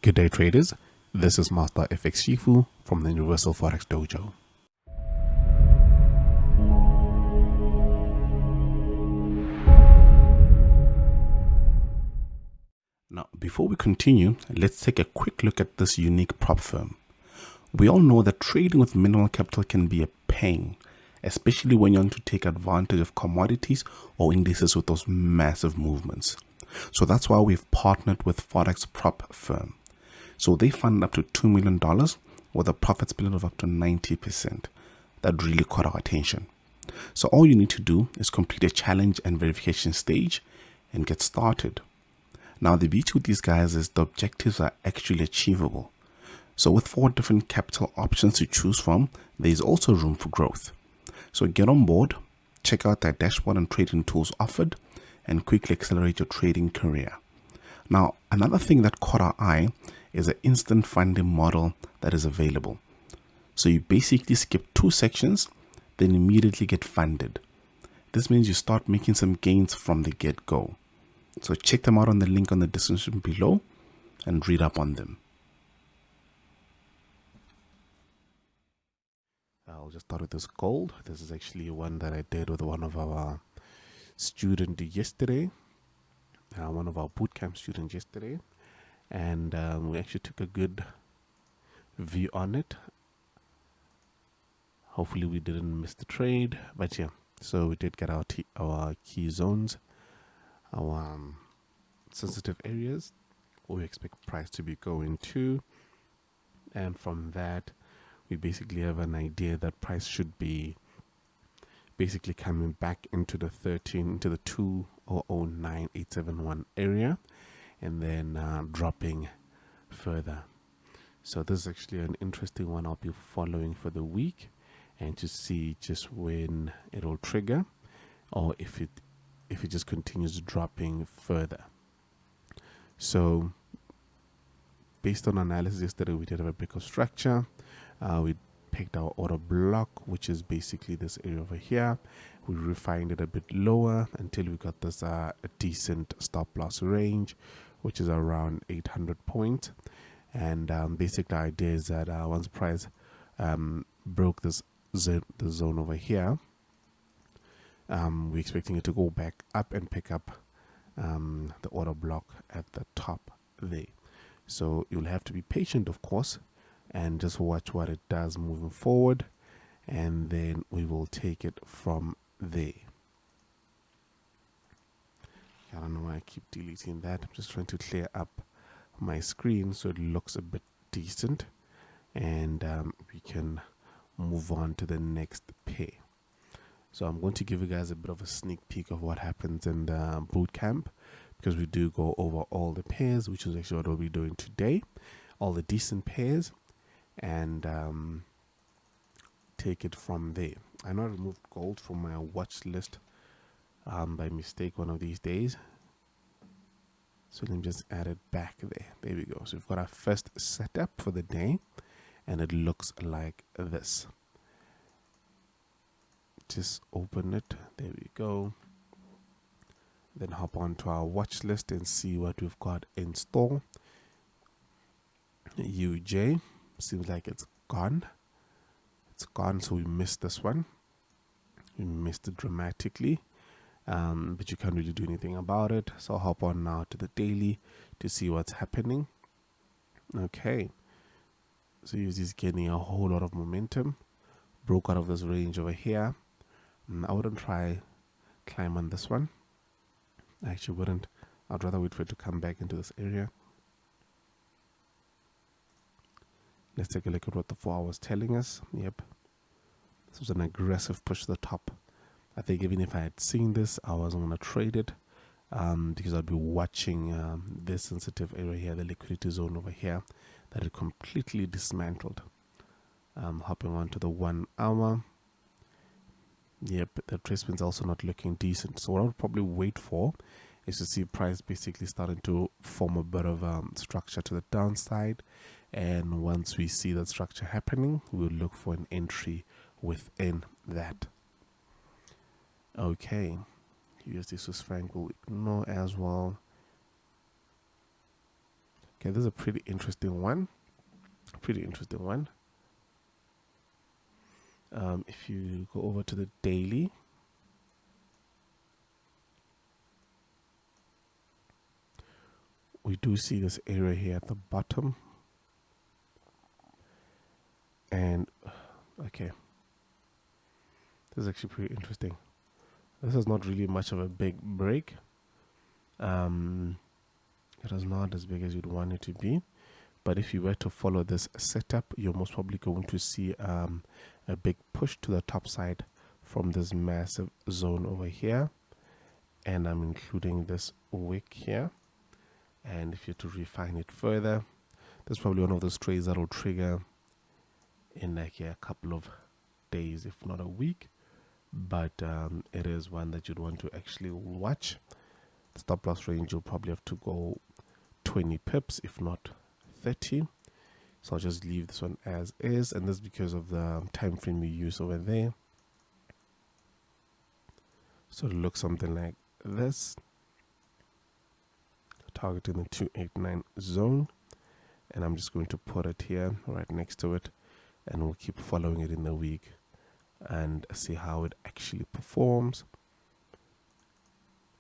Good day, traders. This is Master FX Shifu from the Universal Forex Dojo. Now, before we continue, let's take a quick look at this unique prop firm. We all know that trading with minimal capital can be a pain, especially when you want to take advantage of commodities or indices with those massive movements. So that's why we've partnered with Forex Prop Firm. So they fund up to $2 million with a profit split of up to 90%. That really caught our attention. So all you need to do is complete a challenge and verification stage and get started. Now the beauty with these guys is the objectives are actually achievable. So with 4 different capital options to choose from, there is also room for growth. So get on board, check out their dashboard and trading tools offered, and quickly accelerate your trading career. Now, another thing that caught our eye is an instant funding model that is available. So you basically skip 2 sections, then immediately get funded. This means you start making some gains from the get-go. So check them out on the link on the description below and read up on them. I'll just start with this gold. This is actually one that I did with one of our students yesterday. One of our bootcamp students yesterday. And we actually took a good view on it. Hopefully we didn't miss the trade, but yeah, so we did get our key zones, our sensitive areas where we expect price to be going to, and from that we basically have an idea that price should be basically coming back into the 2009871 area, and then dropping further. So this is actually an interesting one I'll be following for the week, and to see just when it will trigger, or if it just continues dropping further. So based on analysis yesterday, we did have a bit of structure. We picked our order block, which is basically this area over here. We refined it a bit lower until we got this a decent stop loss range, which is around 800 points. And basic idea is that once price broke the zone over here, we're expecting it to go back up and pick up the order block at the top there. So you'll have to be patient, of course, and just watch what it does moving forward, and then we will take it from there. I don't know why I keep deleting that. I'm just trying to clear up my screen so it looks a bit decent, and we can move on to the next pair. So I'm going to give you guys a bit of a sneak peek of what happens in the boot camp, because we do go over all the pairs, which is actually what we'll be doing today, all the decent pairs, and take it from there. I know I removed gold from my watch list by mistake one of these days, so let me just add it back there. There we go. So we've got our first setup for the day, and it looks like this. Just open it. There we go. Then hop on to our watch list and see what we've got in store. UJ seems like it's gone. It's gone, so we missed this one. We missed it dramatically, but you can't really do anything about it. So I'll hop on now to the daily to see what's happening. Okay, so USD is getting a whole lot of momentum. Broke out of this range over here. I wouldn't try climb on this one. I actually wouldn't. I'd rather wait for it to come back into this area. Let's take a look at what the 4 hour was telling us. Yep, this was an aggressive push to the top. I think even if I had seen this, I wasn't going to trade it, because I'd be watching this sensitive area here, the liquidity zone over here, that it completely dismantled. Hopping on to the 1 hour. Yep, the tracement's also not looking decent. So what I would probably wait for is to see price basically starting to form a bit of structure to the downside. And once we see that structure happening, we'll look for an entry within that. Okay, USD Swiss franc will ignore as well. Okay, this is a pretty interesting one. If you go over to the daily, we do see this area here at the bottom. And okay, this is actually pretty interesting. This is not really much of a big break. It is not as big as you'd want it to be, but if you were to follow this setup, you're most probably going to see a big push to the top side from this massive zone over here, and I'm including this wick here. And if you're to refine it further, that's probably one of those trades that will trigger in like a couple of days, if not a week, but it is one that you'd want to actually watch. The stop loss range, you'll probably have to go 20 pips, if not 30. So I'll just leave this one as is, and this is because of the time frame we use over there. So it'll look something like this, targeting the 289 zone, and I'm just going to put it here right next to it, and we'll keep following it in the week and see how it actually performs.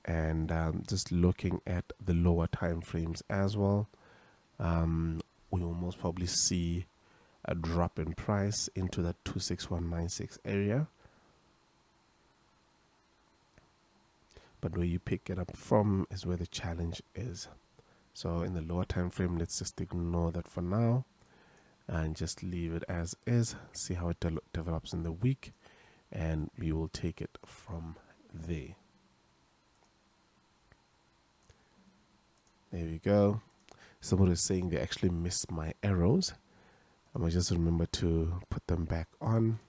And just looking at the lower time frames as well, we will most probably see a drop in price into that 26196 area, but where you pick it up from is where the challenge is. So in the lower time frame, let's just ignore that for now and just leave it as is, see how it develops in the week, and we will take it from there. There we go. Someone is saying they actually missed my arrows. I might just remember to put them back on.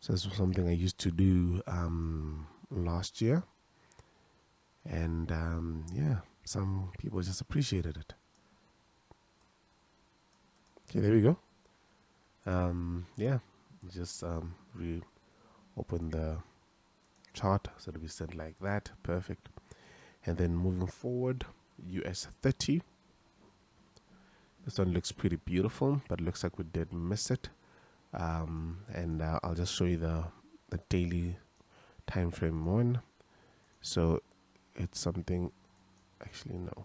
So this was something I used to do last year, and yeah, some people just appreciated it. Okay, there we go. Yeah, just reopen the chart so it'll be set like that. Perfect. And then moving forward, US 30. This one looks pretty beautiful, but looks like we did miss it. And I'll just show you the daily time frame one. So it's something, actually no,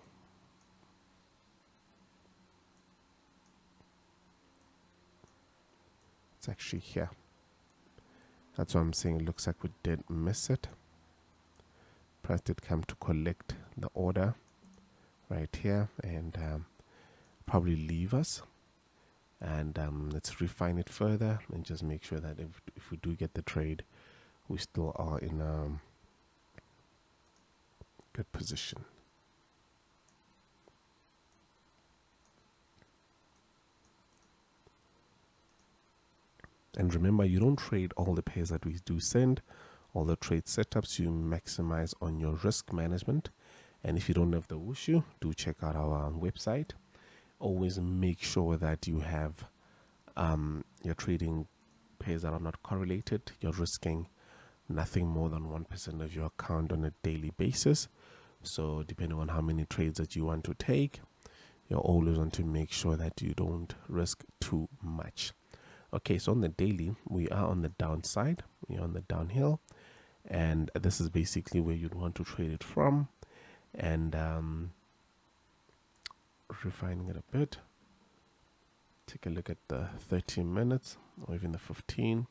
it's actually here. That's what I'm saying. It looks like we did miss it. Price did come to collect the order right here, and probably leave us, and let's refine it further and just make sure that if we do get the trade, we still are in a good position. And remember, you don't trade all the pairs that we do send, all the trade setups. You maximize on your risk management. And if you don't have the Wushu, do check out our website. Always make sure that you have your trading pairs that are not correlated. You're risking nothing more than 1% of your account on a daily basis. So depending on how many trades that you want to take, you always want to make sure that you don't risk too much. Okay, so on the daily, we are on the downside. We're on the downhill, and this is basically where you'd want to trade it from. And refining it a bit, take a look at the 30 minutes or even the 15.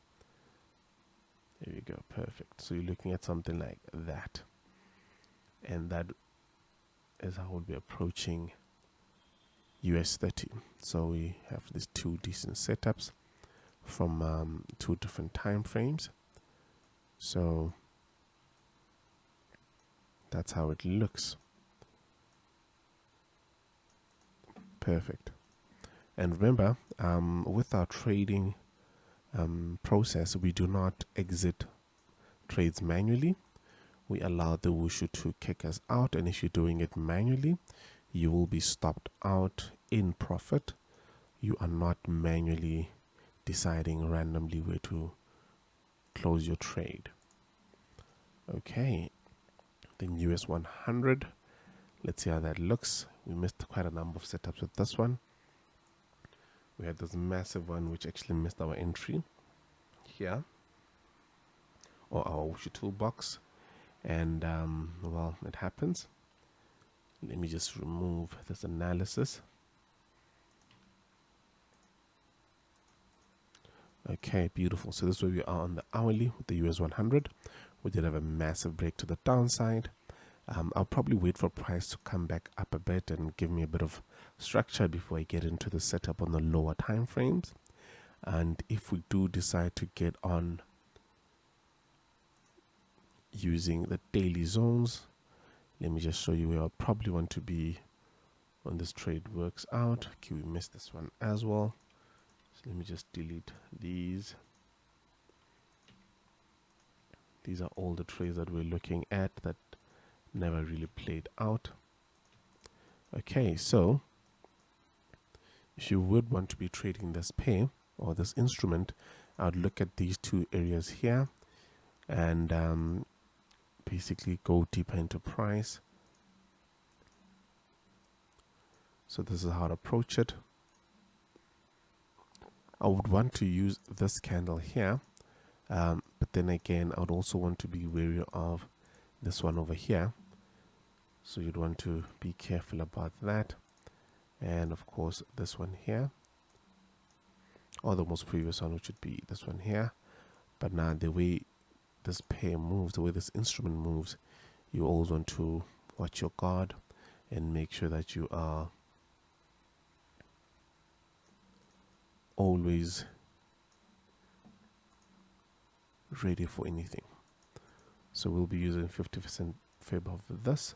There we go, perfect. So you're looking at something like that, and that is how we'll be approaching US 30. So we have these two decent setups from two different time frames. So that's how it looks. Perfect. And remember, with our trading process, we do not exit trades manually. We allow the Wushu to kick us out, and if you're doing it manually, you will be stopped out in profit. You are not manually deciding randomly where to close your trade. Okay, then US 100. Let's see how that looks. We missed quite a number of setups with this one. We had this massive one which actually missed our entry here, or our Wuxi toolbox, and well, it happens. Let me just remove this analysis. Okay, beautiful. So this is where we are on the hourly with the US 100. We did have a massive break to the downside. I'll probably wait for price to come back up a bit and give me a bit of structure before I get into the setup on the lower time frames. And if we do decide to get on using the daily zones, let me just show you where I probably want to be when this trade works out. Okay, we missed this one as well. So let me just delete these. These are all the trades that we're looking at that never really played out. Okay, so if you would want to be trading this pair or this instrument, I would look at these two areas here and basically go deeper into price. So this is how to approach it. I would want to use this candle here, but then again I would also want to be wary of this one over here. So you'd want to be careful about that. And of course this one here, or the most previous one, which would be this one here. But now the way this pair moves, the way this instrument moves, you always want to watch your guard and make sure that you are always ready for anything. So we'll be using 50% fib of this,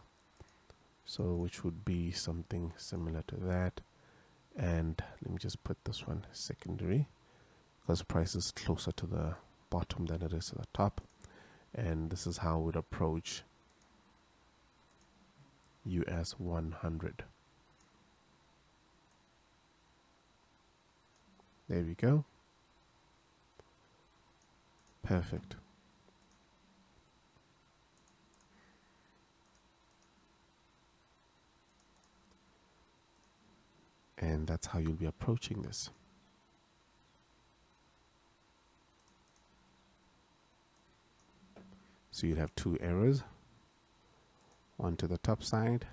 so which would be something similar to that. And let me just put this one secondary because price is closer to the bottom than it is to the top. And this is how we'd approach US 100. There we go. Perfect. And that's how you'll be approaching this. So you'd have two arrows, one to the top side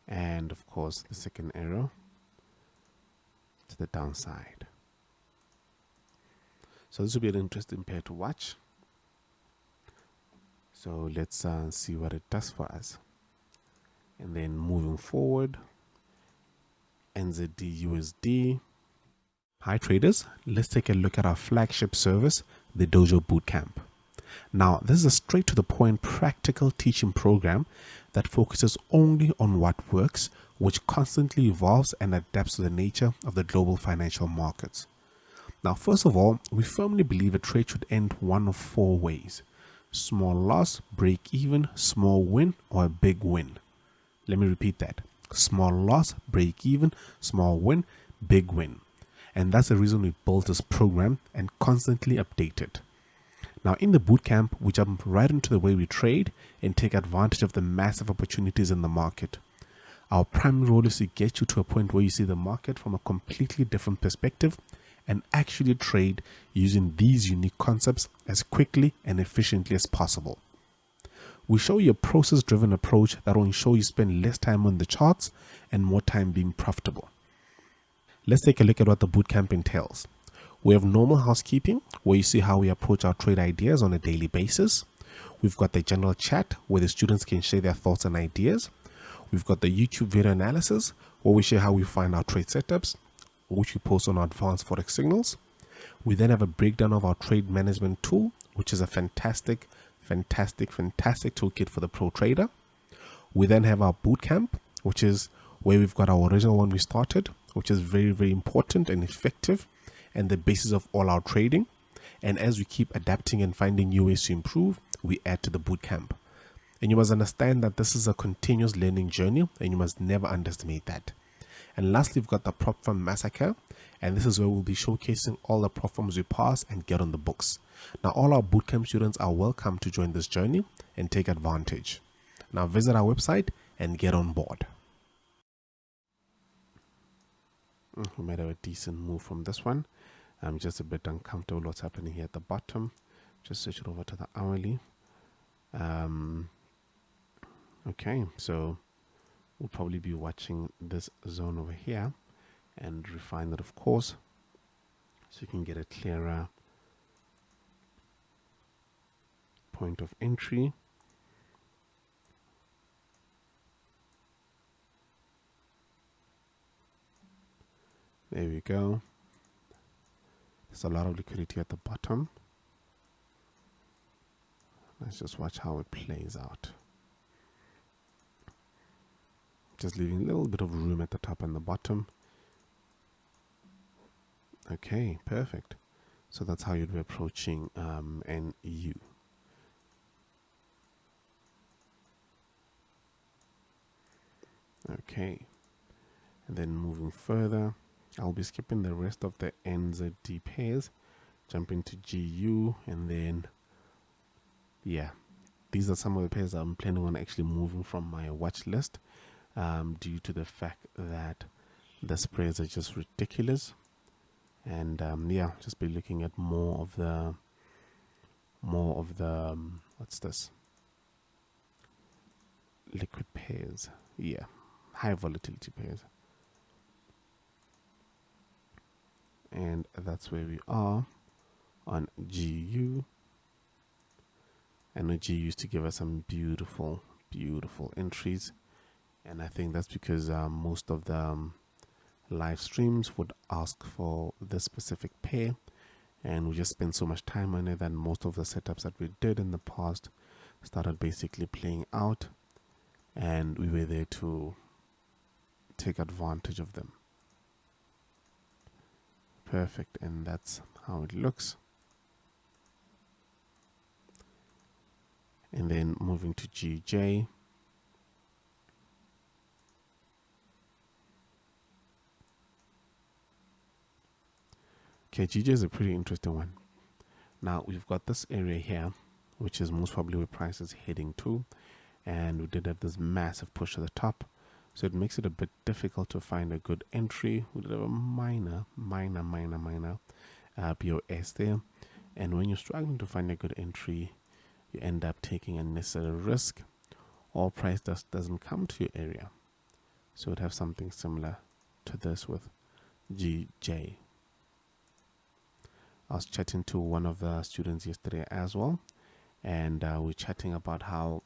and of course the second arrow to the downside. So this will be an interesting pair to watch. So let's see what it does for us. And then moving forward, NZD USD. Hi traders, let's take a look at our flagship service, the Dojo Bootcamp. Now, this is a straight to the point practical teaching program that focuses only on what works, which constantly evolves and adapts to the nature of the global financial markets. Now, first of all, we firmly believe a trade should end one of four ways: small loss, break even, small win, or a big win. Let me repeat that: small loss, break even, small win, big win. And that's the reason we built this program and constantly update it. Now in the bootcamp, we jump right into the way we trade and take advantage of the massive opportunities in the market. Our primary role is to get you to a point where you see the market from a completely different perspective and actually trade using these unique concepts as quickly and efficiently as possible. We show you a process-driven approach that will ensure you spend less time on the charts and more time being profitable. Let's take a look at what the bootcamp entails. We have normal housekeeping, where you see how we approach our trade ideas on a daily basis. We've got the general chat, where the students can share their thoughts and ideas. We've got the YouTube video analysis, where we share how we find our trade setups, which we post on our advanced Forex signals. We then have a breakdown of our trade management tool, which is a fantastic toolkit for the pro trader. We then have our bootcamp, which is where we've got our original one we started, which is very, very important and effective and the basis of all our trading. And as we keep adapting and finding new ways to improve, we add to the bootcamp. And you must understand that this is a continuous learning journey and you must never underestimate that. And lastly, we've got the prop firm massacre, and this is where we'll be showcasing all the prop firms we pass and get on the books. Now, all our bootcamp students are welcome to join this journey and take advantage. Now, visit our website and get on board. We made a decent move from this one. I'm just a bit uncomfortable what's happening here at the bottom. Just switch it over to the hourly. Okay, so we'll probably be watching this zone over here and refine it, of course, so you can get a clearer point of entry. There we go. There's a lot of liquidity at the bottom. Let's just watch how it plays out. Just leaving a little bit of room at the top and the bottom. Okay, perfect. So that's how you'd be approaching NU. Okay, and then moving further, I'll be skipping the rest of the NZD pairs, jump into GU, and then yeah, these are some of the pairs I'm planning on actually moving from my watch list, due to the fact that the spreads are just ridiculous. And yeah, just be looking at more of the what's this, liquid pairs. Yeah, high volatility pairs. And that's where we are on GU. And GU used to give us some beautiful entries, and I think that's because most of the live streams would ask for this specific pair, and we just spent so much time on it that most of the setups that we did in the past started basically playing out, and we were there to take advantage of them. Perfect, and that's how it looks. And then moving to GJ. Okay, GJ is a pretty interesting one. Now we've got this area here, which is most probably where price is heading to, and we did have this massive push to the top, so it makes it a bit difficult to find a good entry. We did have a minor BOS there, and when you're struggling to find a good entry, you end up taking unnecessary risk, or price doesn't come to your area. So we'd have something similar to this with GJ. I was chatting to one of the students yesterday as well, and we're chatting about how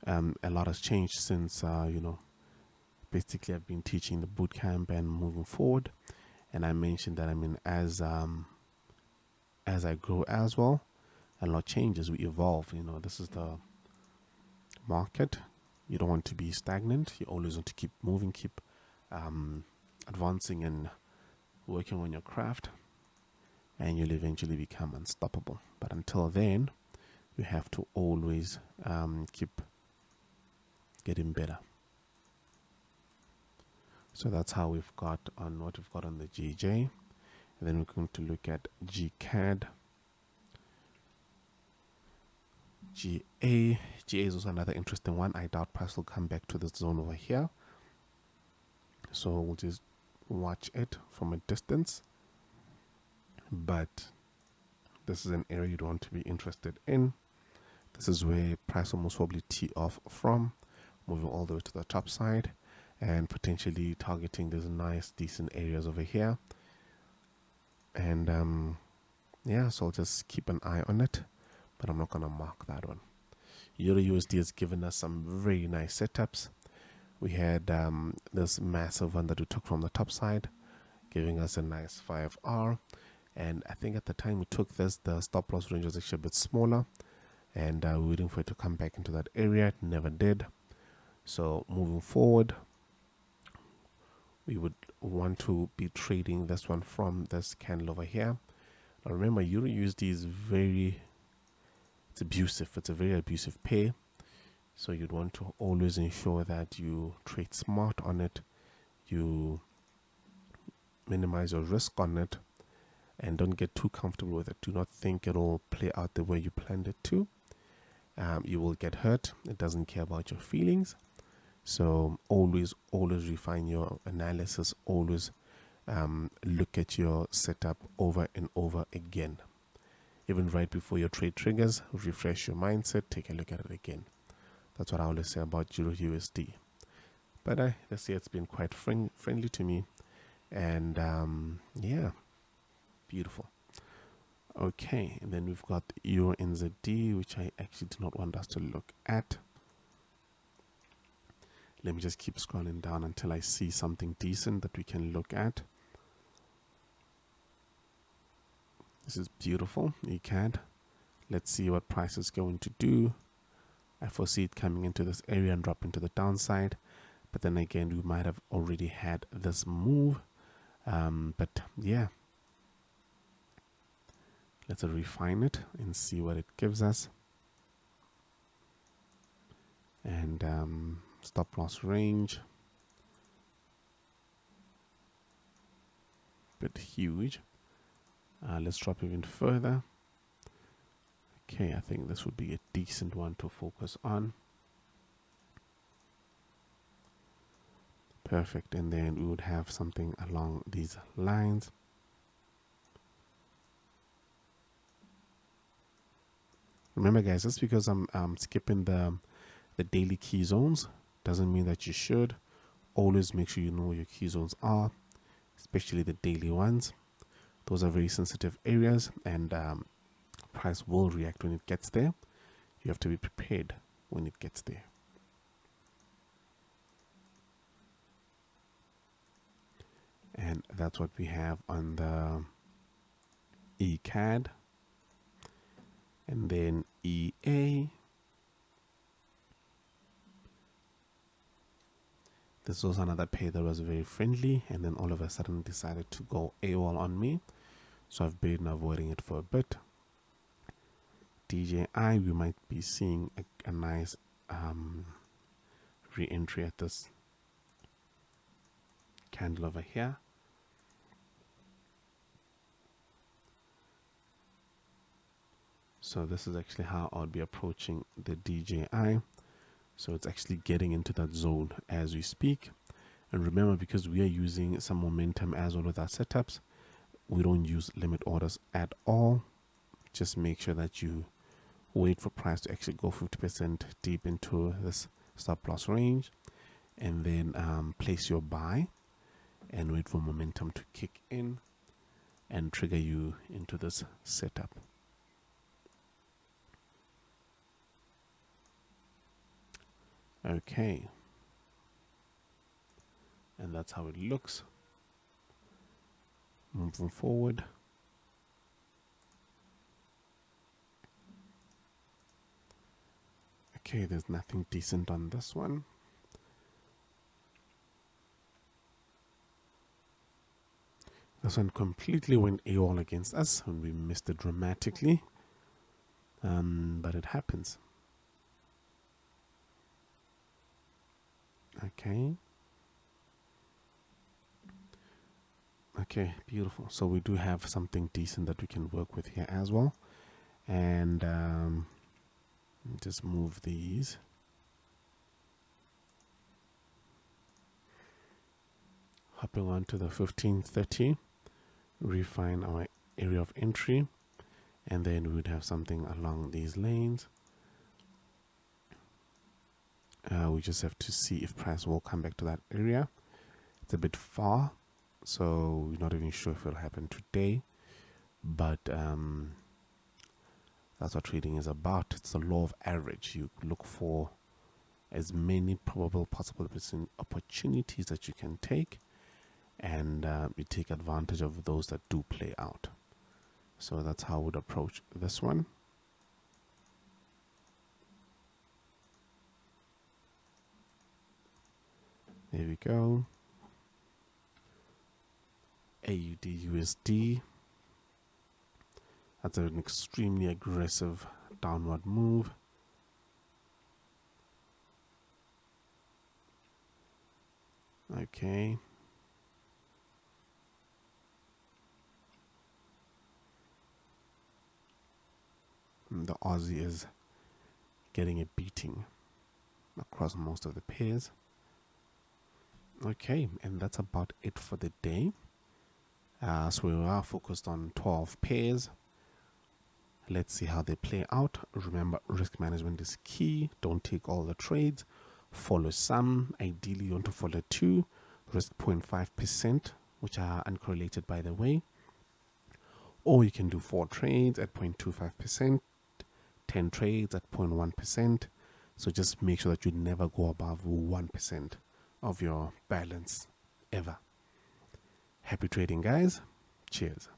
a lot has changed since basically I've been teaching the bootcamp and moving forward. And I mentioned that, I mean, as I grow as well, a lot changes, we evolve. This is the market. You don't want to be stagnant. You always want to keep moving, keep advancing and working on your craft, and you'll eventually become unstoppable. But until then, you have to always keep getting better. So that's how we've got on what we've got on the GJ. And then we're going to look at GCAD. GA is also another interesting one. I doubt price will come back to this zone over here, so we'll just watch it from a distance. But this is an area you'd want to be interested in. This is where price will most probably tee off from, moving all the way to the top side and potentially targeting these nice decent areas over here. And yeah, so I'll just keep an eye on it, but I'm not going to mark that one. Eurusd has given us some very nice setups. We had this massive one that we took from the top side, giving us a nice 5R. And I think at the time we took this, the stop loss range was actually a bit smaller, and we're waiting for it to come back into that area. It never did. So moving forward, we would want to be trading this one from this candle over here. Now remember, Eurusd is it's abusive. It's a very abusive pair. So you'd want to always ensure that you trade smart on it. you minimize your risk on it and don't get too comfortable with it. Do not think it'll play out the way you planned it to. You will get hurt. It doesn't care about your feelings. So always refine your analysis. Always look at your setup over and over again. Even right before your trade triggers, refresh your mindset, take a look at it again. That's what I always say about Euro USD. But this year it's been quite friendly to me. And yeah, beautiful. Okay, and then we've got Euro NZD, which I actually do not want us to look at. Let me just keep scrolling down until I see something decent that we can look at. This is beautiful, ECAD. Let's see what price is going to do. I foresee it coming into this area and dropping to the downside. But then again, we might have already had this move. But yeah. Let's refine it and see what it gives us. And stop loss range. Bit huge. Let's drop even further. Okay, I think this would be a decent one to focus on. Perfect. And then we would have something along these lines. Remember, guys, just because I'm skipping the daily key zones doesn't mean that you should. Always make sure you know where your key zones are, especially the daily ones. Those are very sensitive areas, and price will react when it gets there. You have to be prepared when it gets there. And that's what we have on the ECAD. And then EA. This was another pair that was very friendly, and then all of a sudden decided to go AWOL on me. So I've been avoiding it for a bit. DJI, we might be seeing a nice re-entry at this candle over here. So this is actually how I'll be approaching the DJI. So it's actually getting into that zone as we speak. And remember, because we are using some momentum as well with our setups, we don't use limit orders at all. Just make sure that you wait for price to actually go 50% deep into this stop loss range, and then place your buy and wait for momentum to kick in and trigger you into this setup. Okay, and that's how it looks. Moving forward. Okay, there's nothing decent on this one. This one completely went AWOL against us and we missed it dramatically. But it happens. Okay. Okay, beautiful. So we do have something decent that we can work with here as well. And just move these. Hopping on to the 1530, refine our area of entry, and then we would have something along these lanes. We just have to see if price will come back to that area. It's a bit far, so we're not even sure if it'll happen today, but that's what trading is about. It's the law of average. You look for as many probable possible opportunities that you can take, and you take advantage of those that do play out. So that's how I would approach this one. There we go. Aud USD. That's an extremely aggressive downward move. Okay, Aussie is getting a beating across most of the pairs. Okay, and that's about it for the day. So we are focused on 12 pairs. Let's see how they play out. Remember, risk management is key. Don't take all the trades. Follow some. Ideally, you want to follow 2. Risk 0.5%, which are uncorrelated, by the way. Or you can do 4 trades at 0.25%, 10 trades at 0.1%. So just make sure that you never go above 1% of your balance ever. Happy trading, guys. Cheers.